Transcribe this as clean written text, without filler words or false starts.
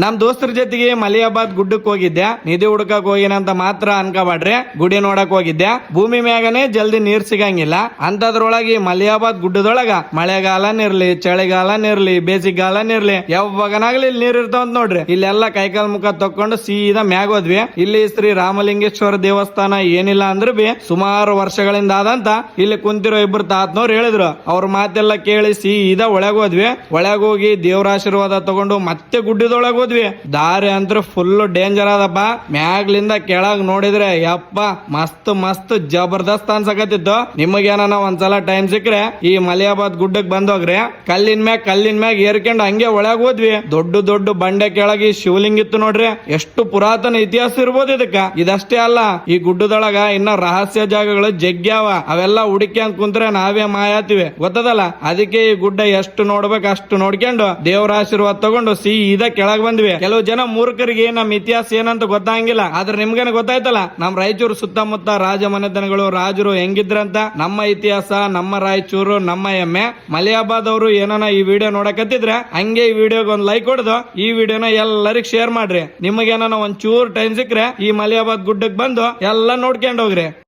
ನಮ್ ದೋಸ್ತರ ಜೊತೆಗೆ ಮಲಿಯಾಬಾದ್ ಗುಡ್ಡಕ್ ಹೋಗಿದ್ದೆ. ನಿಧಿ ಹುಡ್ಕಕ್ ಹೋಗಿನಂತ ಮಾತ್ರ ಅನ್ಕೋಬೇಡ್ರಿ, ಗುಡಿ ನೋಡಕ್ ಹೋಗಿದ್ದೆ. ಭೂಮಿ ಮ್ಯಾಗನೆ ಜಲ್ದಿ ನೀರ್ ಸಿಗಂಗಿಲ್ಲ ಅಂತದ್ರೊಳಗೆ ಮಲಿಯಾಬಾದ್ ಗುಡ್ಡದೊಳಗ ಮಳೆಗಾಲನಿರ್ಲಿ ಚಳಿಗಾಲನಿರ್ಲಿ ಬೇಸಿಗೆಗಾಲನಿರ್ಲಿ ಯಾವಾಗನಾಗ್ಲಿ ಇಲ್ಲಿ ನೀರ್ ಇರ್ತಾವಂತ ನೋಡ್ರಿ. ಇಲ್ಲೆಲ್ಲ ಕೈಕಾಲ್ ಮುಖ ತಕೊಂಡು ಸೀದಾ ಮ್ಯಾಗ ಹೋದ್ವಿ. ಇಲ್ಲಿ ಶ್ರೀ ರಾಮಲಿಂಗೇಶ್ವರ ದೇವಸ್ಥಾನ ಏನಿಲ್ಲ ಅಂದ್ರೆ ಬಿ ಸುಮಾರು ವರ್ಷಗಳಿಂದ ಆದಂತ ಇಲ್ಲಿ ಕುಂತಿರೋ ಇಬ್ರು ತಾತನವ್ರು ಹೇಳಿದ್ರು. ಅವ್ರ ಮಾತೆಲ್ಲ ಕೇಳಿ ಸೀದಾ ಒಳಗ್ ಹೋದ್ವಿ. ಒಳಗ್ ಹೋಗಿ ದೇವ್ರ ಆಶೀರ್ವಾದ ತಗೊಂಡು ಮತ್ತೆ ಗುಡ್ಡದೊಳಗ ಹೋದ್ವಿ. ದಾರಿ ಅಂತ್ರ ಫುಲ್ ಡೇಂಜರ್ ಅದಪ್ಪ. ಮ್ಯಾಗ್ಲಿಂದ ಕೆಳಗ್ ನೋಡಿದ್ರೆ ಯಪ್ಪ ಮಸ್ತ್ ಮಸ್ತ್ ಜಬರ್ದಸ್ತ್ ಅನ್ಸಕತ್ತಿತ್ತು. ನಿಮಗೇನ ಒಂದ್ಸಲ ಟೈಮ್ ಸಿಕ್ಕ್ರೆ ಈ ಮಲಿಯಾಬಾದ್ ಗುಡ್ಡಕ್ ಬಂದೋಗ್ರಿ. ಕಲ್ಲಿನ ಮ್ಯಾಗ ಏರ್ಕೊಂಡು ಹಂಗೆ ಒಳಗ್ ಹೋದ್ವಿ. ದೊಡ್ಡ ದೊಡ್ಡ ಬಂಡೆ ಕೆಳಗೆ ಶಿವಲಿಂಗ ಇತ್ತು ನೋಡ್ರಿ. ಎಷ್ಟು ಪುರಾತನ ಇತಿಹಾಸ ಇರ್ಬೋದು ಇದಕ್ಕ. ಇದಷ್ಟೇ ಅಲ್ಲ, ಈ ಗುಡ್ಡದೊಳಗ ಇನ್ನ ರಹಸ್ಯ ಜಾಗಗಳು ಜಗ್ಗ್ಯಾವ. ಅವೆಲ್ಲ ಹುಡುಕ್ಯಾಂಡ್ ಕುಂತ್ರೆ ನಾವೇ ಮಾಯಾತಿವಿ ಗೊತ್ತದಲ್ಲ. ಅದಕ್ಕೆ ಈ ಗುಡ್ಡ ಎಷ್ಟು ನೋಡ್ಬೇಕು ಅಷ್ಟು ನೋಡ್ಕೊಂಡು ದೇವರ ಆಶೀರ್ವಾದ ತಗೊಂಡು ಸೀದಾ ಕೆಳಗ್ ಬಂದ್ವಿ. ಕೆಲವು ಜನ ಮೂರ್ಖರಿಗೆ ನಮ್ ಇತಿಹಾಸ ಏನಂತ ಗೊತ್ತಾಗಿಲ್ಲ. ಆದ್ರೆ ನಿಮ್ಗೇನ ಗೊತ್ತಾಯ್ತಲ್ಲ, ನಮ್ ರಾಯಚೂರು ಸುತ್ತಮುತ್ತ ರಾಜ ಮನೆತನಗಳು ರಾಜರು ಹೆಂಗಿದ್ರಂತ. ನಮ್ಮ ಇತಿಹಾಸ, ನಮ್ಮ ರಾಯಚೂರು, ನಮ್ಮ ಹೆಮ್ಮೆ. ಮಲಿಯಾಬಾದ್ ಅವರು ಏನಾನ ಈ ವಿಡಿಯೋ ನೋಡಕತ್ತಿದ್ರೆ ಹಂಗೆ ಈ ವಿಡಿಯೋಗೆ ಒಂದ್ ಲೈಕ್ ಹೊಡೆದು ಈ ವಿಡಿಯೋನ ಎಲ್ಲರಿಗೂ ಶೇರ್ ಮಾಡ್ರಿ. ನಿಮಗೇನ ಒಂದ್ ಚೂರ್ ಟೈಮ್ ಸಿಕ್ಕ್ರೆ ಈ ಮಲಿಯಾಬಾದ್ ಗುಡ್ಡಕ್ ಬಂದು ಎಲ್ಲ ನೋಡ್ಕೊಂಡ್ ಹೋಗ್ರಿ.